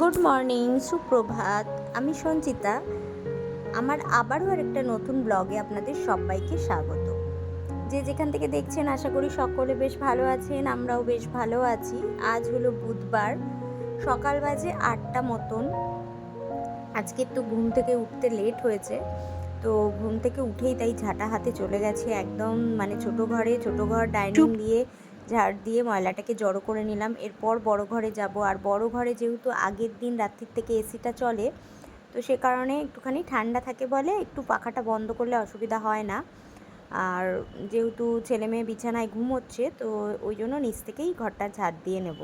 Good morning, সুপ্রভাত। আমি সঞ্চিতা। আমার আবারও আরেকটা নতুন ব্লগে আপনাদের সবাইকে স্বাগত। যে যেখান থেকে দেখছেন আশা করি সকলে বেশ ভালো আছেন, আমরাও বেশ ভালো আছি। আজ হলো বুধবার, সকাল বাজে 8টা মতন। আজকে একটু ঘুম থেকে উঠতে লেট হয়েছে, তো ঘুম থেকে উঠেই তাই ঝাঁটা হাতে চলে গেছে একদম, মানে ছোটো ঘর ডাইনিং দিয়ে ঝাড় দিয়ে ময়লাটাকে জড়ো করে নিলাম। এরপর বড় ঘরে যাব, আর বড় ঘরে যেহেতু আগের দিন রাত্রির থেকে এসিটা চলে, তো সে কারণে একটুখানি ঠান্ডা থাকে বলে একটু পাখাটা বন্ধ করলে অসুবিধা হয় না। আর যেহেতু ছেলে মেয়ে বিছানায় ঘুমোচ্ছে, তো ওই জন্য নিচ থেকেই ঘরটা ঝাড় দিয়ে নেব।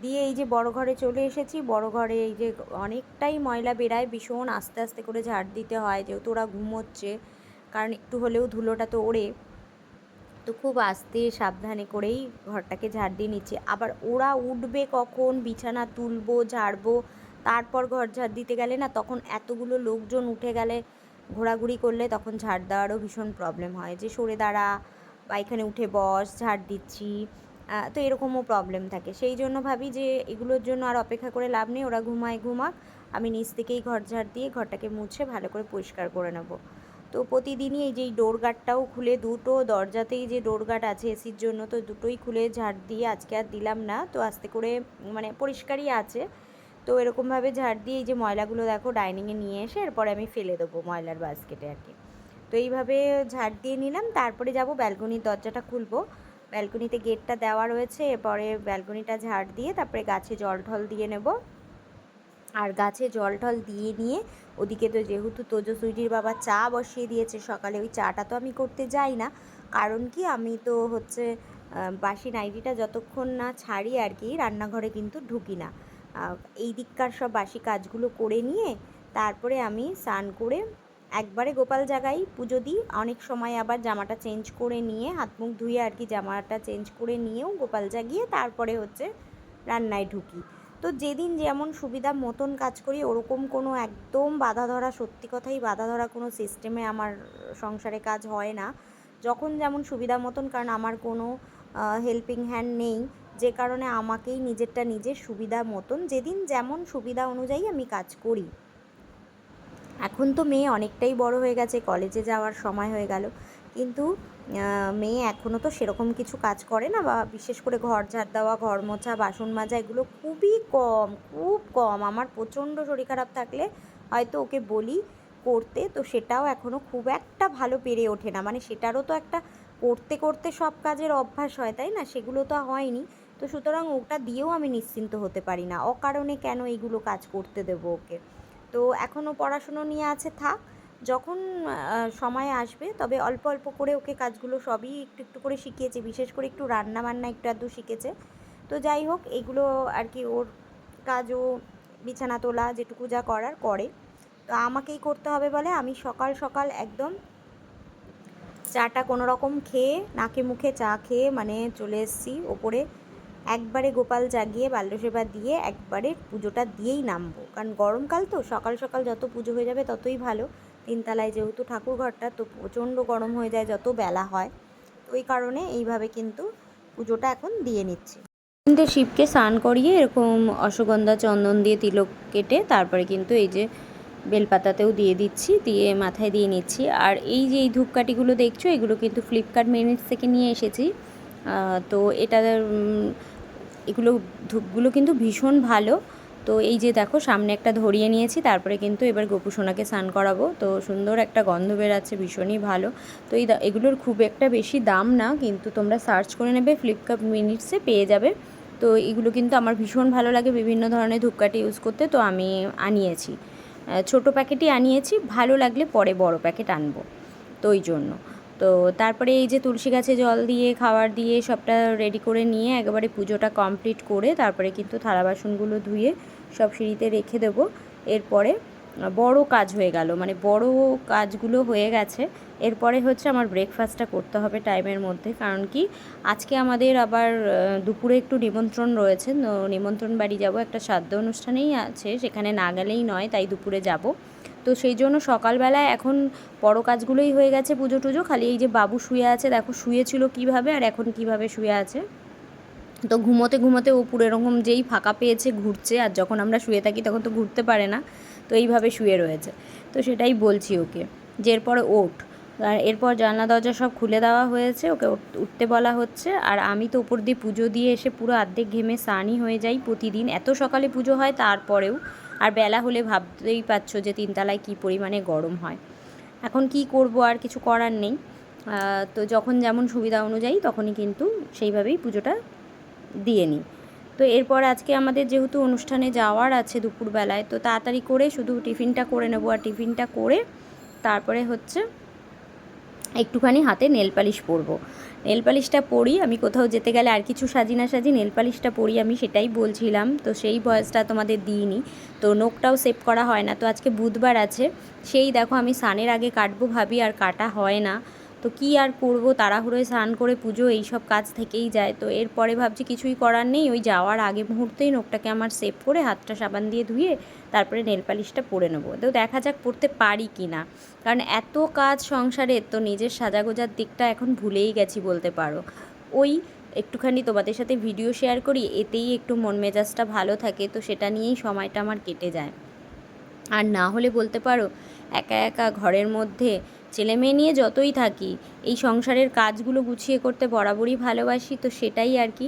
দিয়ে এই যে বড় ঘরে চলে এসেছি। বড় ঘরে এই যে অনেকটাই ময়লা বেরায়, ভীষণ আস্তে আস্তে করে ঝাড় দিতে হয় যেহেতু ওরা ঘুমোচ্ছে, কারণ একটু হলেও ধুলোটা তো ওড়ে। তো খুব আস্তে সাবধানে করেই ঘরটাকে ঝাড় দিয়ে নিচ্ছি। আবার ওরা উঠবে কখন, বিছানা তুলবো, ঝাড়বো, তারপর ঘর ঝাড় দিতে গেলে না, তখন এতগুলো লোকজন উঠে গেলে, ঘোরাঘুরি করলে তখন ঝাড় দেওয়ারও ভীষণ প্রবলেম হয়, যে সরে দাঁড়া বা এখানে উঠে বস, ঝাড় দিচ্ছি। তো এরকমও প্রবলেম থাকে। সেই জন্য ভাবি যে এগুলোর জন্য আর অপেক্ষা করে লাভ নেই, ওরা ঘুমাক, আমি নিচ থেকেই ঘর ঝাড় দিয়ে ঘরটাকে মুছে ভালো করে পরিষ্কার করে নেব। তো প্রতিদিনই এই যে ডোর গার্ডটাও খুলে, দুটো দরজাতেই যে ডোর গার্ড আছে এসির জন্য, তো দুটোই খুলে ঝাড় দিয়ে আজকে আর দিলাম না, তো আস্তে করে মানে পরিষ্কারই আছে। তো এরকমভাবে ঝাড় দিয়ে এই যে ময়লাগুলো দেখো ডাইনিংয়ে নিয়ে এসে এরপরে আমি ফেলে দেবো ময়লার বাস্কেটে আর কি। তো এইভাবে ঝাড় দিয়ে নিলাম। তারপরে যাব ব্যালকনির দরজাটা খুলবো, ব্যালকনিতে গেটটা দেওয়া রয়েছে। এরপরে ব্যালকনিটা ঝাড় দিয়ে তারপরে গাছে জল ঠল দিয়ে নেব। আর গাছে জল টল দিয়ে নিয়ে ওদিকে তো যেহেতু তোজো সুইটির বাবা চা বসিয়ে দিয়েছে সকালে, ওই চাটা তো আমি করতে যাই না, কারণ কি আমি তো হচ্ছে বাসি নাইটিটা যতক্ষণ না ছাড়ি আর কি, রান্নাঘরে কিন্তু ঢুকি না। এই দিককার সব বাসি কাজগুলো করে নিয়ে তারপরে আমি স্নান করে একবারে গোপাল জাগাই, পুজো দিই। অনেক সময় আবার জামাটা চেঞ্জ করে নিয়ে, হাত মুখ ধুয়ে আর কি, জামাটা চেঞ্জ করে নিয়েও গোপাল জাগিয়ে তারপরে হচ্ছে রান্নায় ঢুকি। তো যেদিন যেমন সুবিধা মতন কাজ করি, ওরকম কোনো একদম বাধা ধরা, সত্যি কথাই বাধা ধরা কোনো সিস্টেমে আমার সংসারে কাজ হয় না। যখন যেমন সুবিধা মতন, কারণ আমার কোনো হেল্পিং হ্যান্ড নেই, যে কারণে আমাকেই নিজেরটা নিজের সুবিধা মতন যেদিন যেমন সুবিধা অনুযায়ী আমি কাজ করি। এখন তো মেয়ে অনেকটাই বড় হয়ে গেছে, কলেজে যাওয়ার সময় হয়ে গেল, কিন্তু মেয়ে এখনও তো সেরকম কিছু কাজ করে না, বা বিশেষ করে ঘর ঝাড় দেওয়া, ঘর মোছা, বাসন মাজা, এগুলো খুবই কম, খুব কম। আমার প্রচণ্ড শরীর খারাপ থাকলে হয়তো ওকে বলি করতে, তো সেটাও এখনও খুব একটা ভালো পেরে ওঠে না। মানে সেটারও তো একটা করতে করতে সব কাজের অভ্যাস হয়, তাই না? সেগুলো তো হয়নি। তো সুতরাং ওটা দিয়েও আমি নিশ্চিন্ত হতে পারি না, অকারণে কেন এইগুলো কাজ করতে দেবো ওকে। তো এখনও পড়াশুনো নিয়ে আছে, থাক, যখন সময় আসবে তবে অল্প অল্প করে ওকে কাজগুলো সবই একটু একটু করে শিখিয়েছে, বিশেষ করে একটু রান্না বান্না একটু আধটু শিখেছে। তো যাই হোক, এগুলো আর কি ওর কাজও, বিছানা তোলা, যেটুকু যা করার করে। তো আমাকেই করতে হবে বলে আমি সকাল সকাল একদম চাটা কোনো রকম খেয়ে, নাকে মুখে চা খেয়ে মানে চলে এসেছি ওপরে, একবারে গোপাল জাগিয়ে বাল্যসেবা দিয়ে একবারে পুজোটা দিয়েই নামবো। কারণ গরমকাল তো, সকাল সকাল যত পুজো হয়ে যাবে ততই ভালো। তিনতলায় যেহেতু ঠাকুর ঘরটা, তো প্রচণ্ড গরম হয়ে যায় যত বেলা হয়। তো ওই কারণে এইভাবে কিন্তু পুজোটা এখন দিয়ে নিচ্ছি। কিন্তু শিবকে স্নান করিয়ে এরকম অশ্বগন্ধা চন্দন দিয়ে তিলক কেটে তারপরে কিন্তু এই যে বেলপাতাতেও দিয়ে দিচ্ছি, দিয়ে মাথায় দিয়ে নিচ্ছি। আর এই যে এই ধূপকাঠিগুলো দেখছো, এগুলো কিন্তু ফ্লিপকার্ট মিনিটস থেকে নিয়ে এসেছি। তো এগুলো ধূপগুলো কিন্তু ভীষণ ভালো। তো এই যে দেখো সামনে একটা ধরিয়ে নিয়েছি, তারপরে কিন্তু এবার গোপু সোনাকে স্নান করাবো। তো সুন্দর একটা গন্ধ বেরাচ্ছে, ভীষণই ভালো। তো এগুলোর খুব একটা বেশি দাম না, কিন্তু তোমরা সার্চ করে নেবে, ফ্লিপকার্ট মিনিটসে পেয়ে যাবে। তো এগুলো কিন্তু আমার ভীষণ ভালো লাগে বিভিন্ন ধরনের ধূপকাঠি ইউজ করতে, তো আমি আনিয়েছি, ছোটো প্যাকেটই আনিয়েছি, ভালো লাগলে পরে বড় প্যাকেট আনবো, তো ওই জন্য। তো তারপরে এই যে তুলসী গাছে জল দিয়ে খাবার দিয়ে সবটা রেডি করে নিয়ে একেবারে পুজোটা কমপ্লিট করে তারপরে কিন্তু থালা বাসনগুলো ধুয়ে সব সিঁড়িতে রেখে দেবো। এরপরে বড় কাজ হয়ে গেল, মানে বড় কাজগুলো হয়ে গেছে। এরপরে হচ্ছে আমার ব্রেকফাস্টটা করতে হবে টাইমের মধ্যে, কারণ কি আজকে আমাদের আবার দুপুরে একটু নিমন্ত্রণ রয়েছে, নিমন্ত্রণ বাড়ি যাব, একটা শ্রাদ্ধ অনুষ্ঠানেই আছে, সেখানে না গেলেই নয়, তাই দুপুরে যাব। তো সেই জন্য সকালবেলায় এখন বড় কাজগুলোই হয়ে গেছে, পুজো টুজো, খালি এই যে বাবু শুয়ে আছে, দেখো শুয়েছিল কীভাবে আর এখন কীভাবে শুয়ে আছে। তো ঘুমোতে ঘুমোতে ও পুরো এরকম যেই ফাঁকা পেয়েছে ঘুরছে, আর যখন আমরা শুয়ে থাকি তখন তো ঘুরতে পারে না, তো এইভাবে শুয়ে রয়েছে। তো সেটাই বলছি ওকে যে এরপরে ওঠ। আর এরপর জানলা দরজা সব খুলে দেওয়া হয়েছে, ওকে উঠতে বলা হচ্ছে। আর আমি তো উপর দিয়ে পুজো দিয়ে এসে পুরো অর্ধেক ঘেমে স্নানই হয়ে যাই প্রতিদিন, এত সকালে পুজো হয় তারপরেও। আর বেলা হলে ভাবতেই পারছো যে তিনতলায় কী পরিমাণে গরম হয়। এখন কি করব, আর কিছু করার নেই। তো যখন যেমন সুবিধা অনুযায়ী তখনই কিন্তু সেইভাবেই পুজোটা দিয়ে নিই। তো এরপর আজকে আমাদের যেহেতু অনুষ্ঠানে যাওয়ার আছে দুপুরবেলায়, তো তাড়াতাড়ি করে শুধু টিফিনটা করে নেবো। আর টিফিনটা করে তারপরে হচ্ছে একটুখানি হাতে নেল পালিশ পরবো। নেল পালিশটা পরি, আমি কোথাও যেতে গেলে আর কিছু সাজি না সাজি নেল পালিশটা পরি, আমি সেটাই বলছিলাম। তো সেই ভয়েসটা তোমাদের দিইনি। তো নখটাও সেভ করা হয় না, তো আজকে বুধবার আছে, সেই দেখো আমি স্নানের আগে কাটবো ভাবি, আর কাটা হয় না। তো কী আর করব, তাড়াহুড়োয় স্নান করে পুজো এইসব কাজ থেকেই যায়। তো এরপরে ভাবছি কিছুই করার নেই, ওই যাওয়ার আগে মুহূর্তেই নখটাকে আমার সেভ করে হাতটা সাবান দিয়ে ধুয়ে তারপরে নেল পালিশটা পরে নেবো। তো দেখা যাক পরতে পারি কি না, কারণ এত কাজ সংসারের, তো নিজের সাজাগোজার দিকটা এখন ভুলেই গেছি বলতে পারো। ওই একটুখানি তোমাদের সাথে ভিডিও শেয়ার করি, এতেই একটু মন মেজাজটা ভালো থাকে, তো সেটা নিয়েই সময়টা আমার কেটে যায়। আর না হলে বলতে পারো একা একা ঘরের মধ্যে ছেলে মেয়ে নিয়ে যতই থাকি, এই সংসারের কাজগুলো গুছিয়ে করতে বরাবরই ভালোবাসি। তো সেটাই আর কি,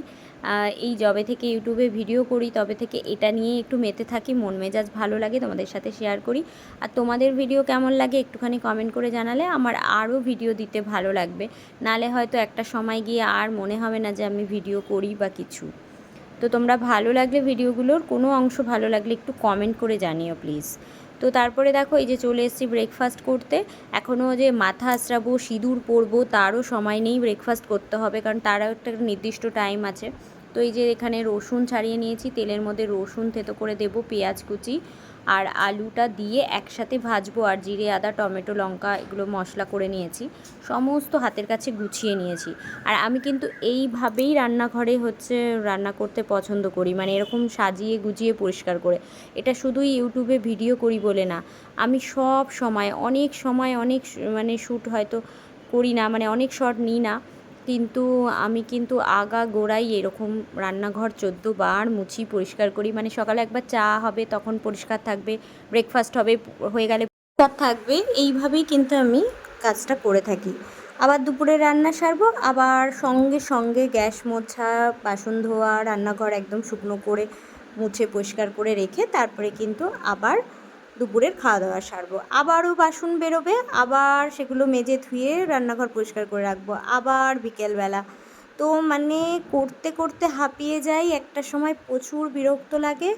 এই যবে থেকে ইউটিউবে ভিডিও করি তবে থেকে এটা নিয়েই একটু মেতে থাকি, মন মেজাজ ভালো লাগে, তোমাদের সাথে শেয়ার করি। আর তোমাদের ভিডিও কেমন লাগে একটুখানি কমেন্ট করে জানালে আমার আরও ভিডিও দিতে ভালো লাগবে। নালে হয়তো একটা সময় গিয়ে আর মনে হবে না যে আমি ভিডিও করি বা কিছু। তো তোমরা ভালো লাগলে ভিডিওগুলোর কোনো অংশ ভালো লাগলে একটু কমেন্ট করে জানিও প্লিজ। তো তারপরে দেখো এই যে চলে এসেছি ব্রেকফাস্ট করতে। এখনও যে মাথা আঁচড়াবো, সিঁদুর পরবো তারও সময় নেই, ব্রেকফাস্ট করতে হবে, কারণ তারও একটা নির্দিষ্ট টাইম আছে। তো এই যে এখানে রসুন ছাড়িয়ে নিয়েছি, তেলের মধ্যে রসুন থেতো করে দেবো, পেঁয়াজ কুচি আর আলুটা দিয়ে একসাথে ভাজবো। আর জিরে আদা টমেটো লঙ্কা এগুলো মশলা করে নিয়েছি, সমস্ত হাতের কাছে গুছিয়ে নিয়েছি। আর আমি কিন্তু এইভাবেই রান্নাঘরে হচ্ছে রান্না করতে পছন্দ করি, মানে এরকম সাজিয়ে গুজিয়ে পরিষ্কার করে। এটা শুধুই ইউটিউবে ভিডিও করি বলে না, আমি সব সময় অনেক মানে শ্যুট হয়তো করি না, মানে অনেক শট নিই না, কিন্তু আমি কিন্তু আগাগোড়াই এরকম রান্নাঘর 14 বার মুছি পরিষ্কার করি। মানে সকালে একবার চা হবে তখন পরিষ্কার থাকবে, ব্রেকফাস্ট হবে হয়ে গেলে পরিষ্কার থাকবে, এইভাবেই কিন্তু আমি কাজটা করে থাকি। আবার দুপুরে রান্না সারবো, আবার সঙ্গে সঙ্গে গ্যাস মোছা, বাসন ধোয়া, রান্নাঘর একদম শুকনো করে মুছে পরিষ্কার করে রেখে তারপরে কিন্তু আবার দুপুরের খাওয়া দাওয়া সারবো। আবারও বাসন বেরোবে, আবার সেগুলো মেজে ধুয়ে রান্নাঘর পরিষ্কার করে রাখবো, আবার বিকেলবেলা। তো মানে করতে করতে হাঁপিয়ে যাই, একটা সময় প্রচুর বিরক্ত লাগে,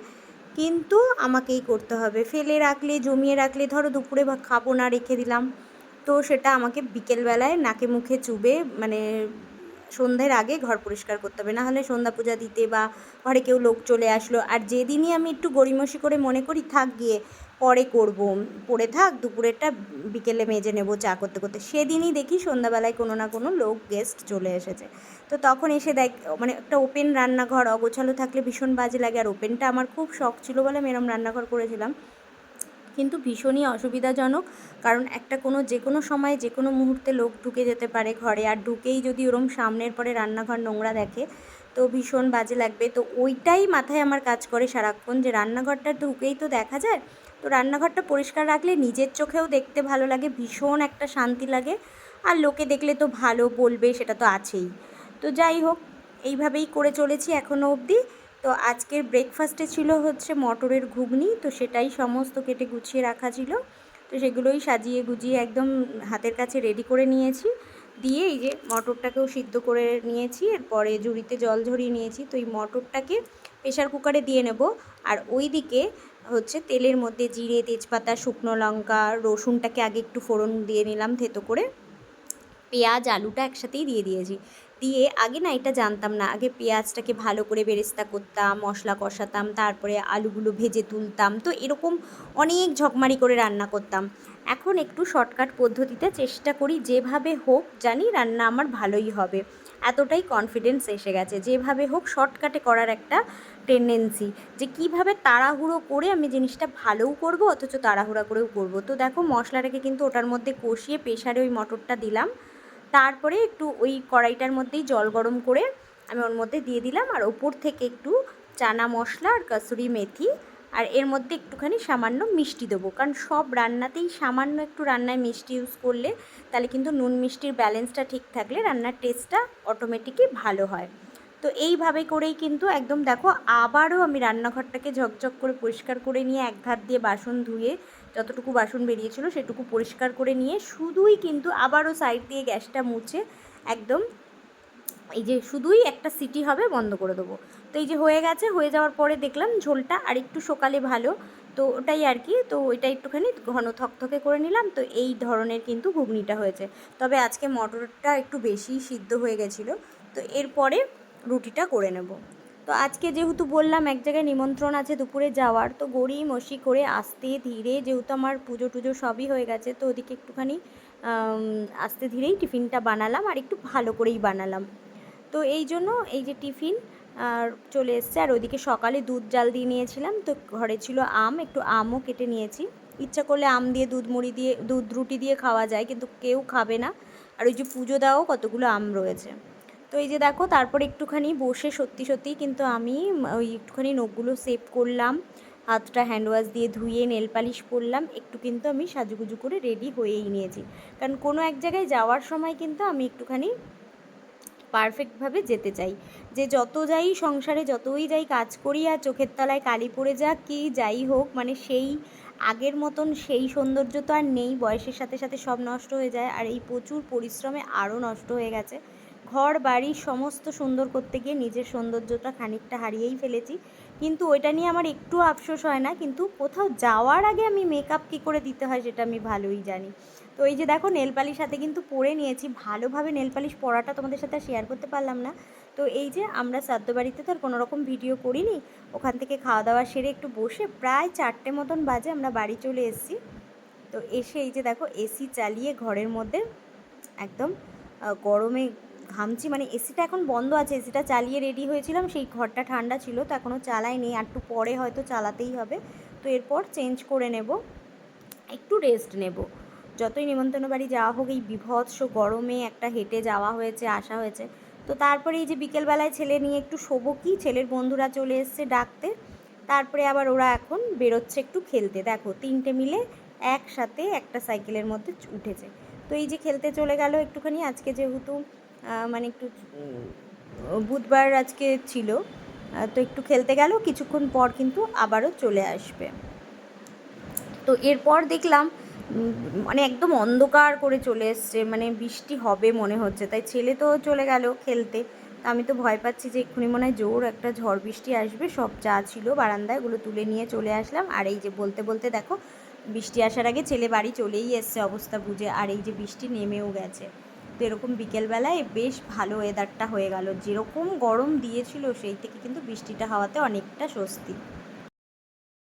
কিন্তু আমাকেই করতে হবে। ফেলে রাখলে, জমিয়ে রাখলে, ধরো দুপুরে খাবো না, রেখে দিলাম, তো সেটা আমাকে বিকেলবেলায় নাকে মুখে চুবে মানে সন্ধ্যের আগে ঘর পরিষ্কার করতে হবে, নাহলে সন্ধ্যা পূজা দিতে বা ঘরে কেউ লোক চলে আসলো। আর যেদিনই আমি একটু গড়িমসি করে মনে করি থাক গিয়ে পরে করব, পরে থাক দুপুরেরটা বিকেলে মেজে নেব চা করতে করতে, সেদিনই দেখি সন্ধ্যাবেলায় কোনো না কোনো লোক গেস্ট চলে এসেছে। তো তখন এসে দেখ মানে একটা ওপেন রান্নাঘর অগোছালো থাকলে ভীষণ বাজে লাগে। আর ওপেনটা আমার খুব শখ ছিল বলে আমি এরম রান্নাঘর করেছিলাম, কিন্তু ভীষণই অসুবিধাজনক, কারণ একটা যে কোনো সময় যে কোনো মুহূর্তে লোক ঢুকে যেতে পারে ঘরে, আর ঢুকেই যদি ওরম সামনের পরে রান্নাঘর নোংরা দেখে তো ভীষণ বাজে লাগবে। তো ওইটাই মাথায় আমার কাজ করে সারাক্ষণ, যে রান্নাঘরটা ঢুকেই তো দেখা যায়, তো রান্নাঘরটা পরিষ্কার রাখলে নিজের চোখেও দেখতে ভালো লাগে, ভীষণ একটা শান্তি লাগে, আর লোকে দেখলে তো ভালো বলবে, সেটা তো আছেই। তো যাই হোক, এইভাবেই করে চলেছি এখনও অবধি। তো আজকের ব্রেকফাস্টে ছিল হচ্ছে মটরের ঘুগনি, তো সেটাই সমস্ত কেটে গুছিয়ে রাখা ছিল, তো সেগুলোই সাজিয়ে গুজিয়ে একদম হাতের কাছে রেডি করে নিয়েছি। দিয়ে এই যে মটরটাকেও সিদ্ধ করে নিয়েছি, এরপরে ঝুড়িতে জল ঝরিয়ে নিয়েছি। তো এই মটরটাকে প্রেশার কুকারে দিয়ে নেব। আর ওই দিকে হচ্ছে তেলের মধ্যে জিরে, তেজপাতা, শুকনো লঙ্কা, রসুনটাকে আগে একটু ফোড়ন দিয়ে নিলাম থেতো করে, পেঁয়াজ আলুটা একসাথেই দিয়ে দিয়েছি। দিয়ে আগে না এটা জানতাম না, আগে পেঁয়াজটাকে ভালো করে বেরেস্তা করতাম, মশলা কষাতাম, তারপরে আলুগুলো ভেজে তুলতাম, তো এরকম অনেক ঝকমারি করে রান্না করতাম। এখন একটু শর্টকাট পদ্ধতিতে চেষ্টা করি, যেভাবে হোক জানি রান্না আমার ভালোই হবে, এতটাই কনফিডেন্স এসে গেছে। যেভাবে হোক শর্টকাটে করার একটা টেন্ডেন্সি, যে কিভাবে তাড়াহুড়ো করে আমি জিনিসটা ভালোও করব অথচ তাড়াহুড়া করেও করব। তো দেখো মশলাটাকে কিন্তু ওটার মধ্যে কষিয়ে প্রেশারে ওই মটরটা দিলাম, তারপরে একটু ওই কড়াইটার মধ্যেই জল গরম করে আমি ওর মধ্যে দিয়ে দিলাম, আর ওপর থেকে একটু চানা মশলা আর কসুরি মেথি, আর এর মধ্যে একটুখানি সামান্য মিষ্টি দেবো, কারণ সব রান্নাতেই সামান্য একটু রান্নায় মিষ্টি ইউজ করলে তাহলে কিন্তু নুন মিষ্টির ব্যালেন্সটা ঠিক থাকলে রান্নার টেস্টটা অটোমেটিকই ভালো হয়। তো এইভাবে করেই কিন্তু একদম দেখো আবারও আমি রান্নাঘরটাকে ঝকঝক করে পরিষ্কার করে নিয়ে এক ধার দিয়ে বাসন ধুয়ে যতটুকু বাসন বেরিয়েছিল সেটুকু পরিষ্কার করে নিয়ে শুধুই কিন্তু আবারও সাইড দিয়ে গ্যাসটা মুছে একদম এই যে শুধুই একটা সিটি হবে বন্ধ করে দেবো। তো এই যে হয়ে গেছে, হয়ে যাওয়ার পরে দেখলাম ঝোলটা আর একটু শোকালে ভালো, তো ওটাই আর কি। তো ওইটা একটুখানি ঘন থকথকে করে নিলাম। তো এই ধরনের কিন্তু ঘুগনিটা হয়েছে, তবে আজকে মটরটা একটু বেশি সিদ্ধ হয়ে গেছিলো। তো এরপরে রুটিটা করে নেব। তো আজকে যেহেতু বললাম এক জায়গায় নিমন্ত্রণ আছে দুপুরে যাওয়ার, তো গড়ি মসি করে আস্তে ধীরে, যেহেতু আমার পুজো টুজো সবই হয়ে গেছে, তো ওদিকে একটুখানি আস্তে ধীরেই টিফিনটা বানালাম, আর একটু ভালো করেই বানালাম। তো এই জন্য এই যে টিফিন আর চলে এসছে। আর ওইদিকে সকালে দুধ জাল দিয়ে নিয়েছিলাম, তো ঘরে ছিল আম, একটু আমও কেটে নিয়েছি। ইচ্ছা করলে আম দিয়ে দুধ মুড়ি দিয়ে দুধ রুটি দিয়ে খাওয়া যায়, কিন্তু কেউ খাবে না। আর ওই যে পুজো দেওয়াও কতগুলো আম রয়েছে। তো এই যে দেখো তারপরে একটুখানি বসে সত্যি সত্যিই কিন্তু আমি ওই একটুখানি নখগুলো সেভ করলাম, হাতটা হ্যান্ড ওয়াশ দিয়ে ধুয়ে নেল পালিশ পরলাম, একটু কিন্তু আমি সাজুগুজু করে রেডি হয়েই নিয়েছি। কারণ কোনো এক জায়গায় যাওয়ার সময় কিন্তু আমি একটুখানি পারফেক্টভাবে যেতে চাই। যে যত যাই সংসারে, যতই যাই কাজ করি আর চোখের তলায় কালি পড়ে যাক কি যাই হোক, মানে সেই আগের মতন সেই সৌন্দর্য তো আর নেই, বয়সের সাথে সাথে সব নষ্ট হয়ে যায়। আর এই প্রচুর পরিশ্রমে আরও নষ্ট হয়ে গেছে। ঘর বাড়ি সমস্ত সুন্দর করতে গিয়ে নিজের সৌন্দর্যটা খানিকটা হারিয়েই ফেলেছি। কিন্তু ওইটা নিয়ে আমার একটু আফসোস হয় না, কিন্তু কোথাও যাওয়ার আগে আমি মেকআপ কী করে দিতে হয় সেটা আমি ভালোই জানি। তো এই যে দেখো নেল পালিশ হাতে কিন্তু পরে নিয়েছি, ভালোভাবে নেল পালিশ পরাটা তোমাদের সাথে শেয়ার করতে পারলাম না। তো এই যে আমরা শ্রাদ্ধ বাড়িতে তো আর কোনো রকম ভিডিও করিনি, ওখান থেকে খাওয়া দাওয়া সেরে একটু বসে প্রায় 4টে মতন বাজে আমরা বাড়ি চলে এসেছি। তো এসে এই যে দেখো এসি চালিয়ে ঘরের মধ্যে একদম গরমে ঘামছি, মানে এসিটা এখন বন্ধ আছে, এসিটা চালিয়ে রেডি হয়েছিলাম, সেই ঘরটা ঠান্ডা ছিল তো এখনও চালাইনি, আর একটু পরে হয়তো চালাতেই হবে। তো এরপর চেঞ্জ করে নেব, একটু রেস্ট নেব। যতই নিমন্ত্রণ বাড়ি যাওয়া হোক এই বীভৎস গরমে একটা হেঁটে যাওয়া হয়েছে, আসা হয়েছে। তো তারপরে এই যে বিকেলবেলায় ছেলে নিয়ে একটু শোবো, কি ছেলের বন্ধুরা চলে এসছে ডাকতে, তারপরে আবার ওরা এখন বেরোচ্ছে একটু খেলতে। দেখো 3টে মিলে একসাথে একটা সাইকেলের মধ্যে উঠেছে। তো এই যে খেলতে চলে গেল একটুখানি, আজকে যেহেতু মানে একটু বুধবার আজকে ছিল, তো একটু খেলতে গেল, কিছুক্ষণ পর কিন্তু আবারও চলে আসবে। তো এরপর দেখলাম মানে একদম অন্ধকার করে চলে এসছে, মানে বৃষ্টি হবে মনে হচ্ছে। তাই ছেলে তো চলে গেল খেলতে, তা আমি তো ভয় পাচ্ছি যে এক্ষুনি মনে হয় জোর একটা ঝড় বৃষ্টি আসবে। সব যা ছিল বারান্দায় ওগুলো তুলে নিয়ে চলে আসলাম। আর এই যে বলতে বলতে দেখো বৃষ্টি আসার আগে ছেলে বাড়ি চলেই এসছে অবস্থা বুঝে, আর এই যে বৃষ্টি নেমেও গেছে। তো এরকম বিকেলবেলায় বেশ ভালো ওয়েদারটা হয়ে গেল, যেরকম গরম দিয়েছিল সেই থেকে কিন্তু বৃষ্টিটা হওয়াতে অনেকটা স্বস্তি।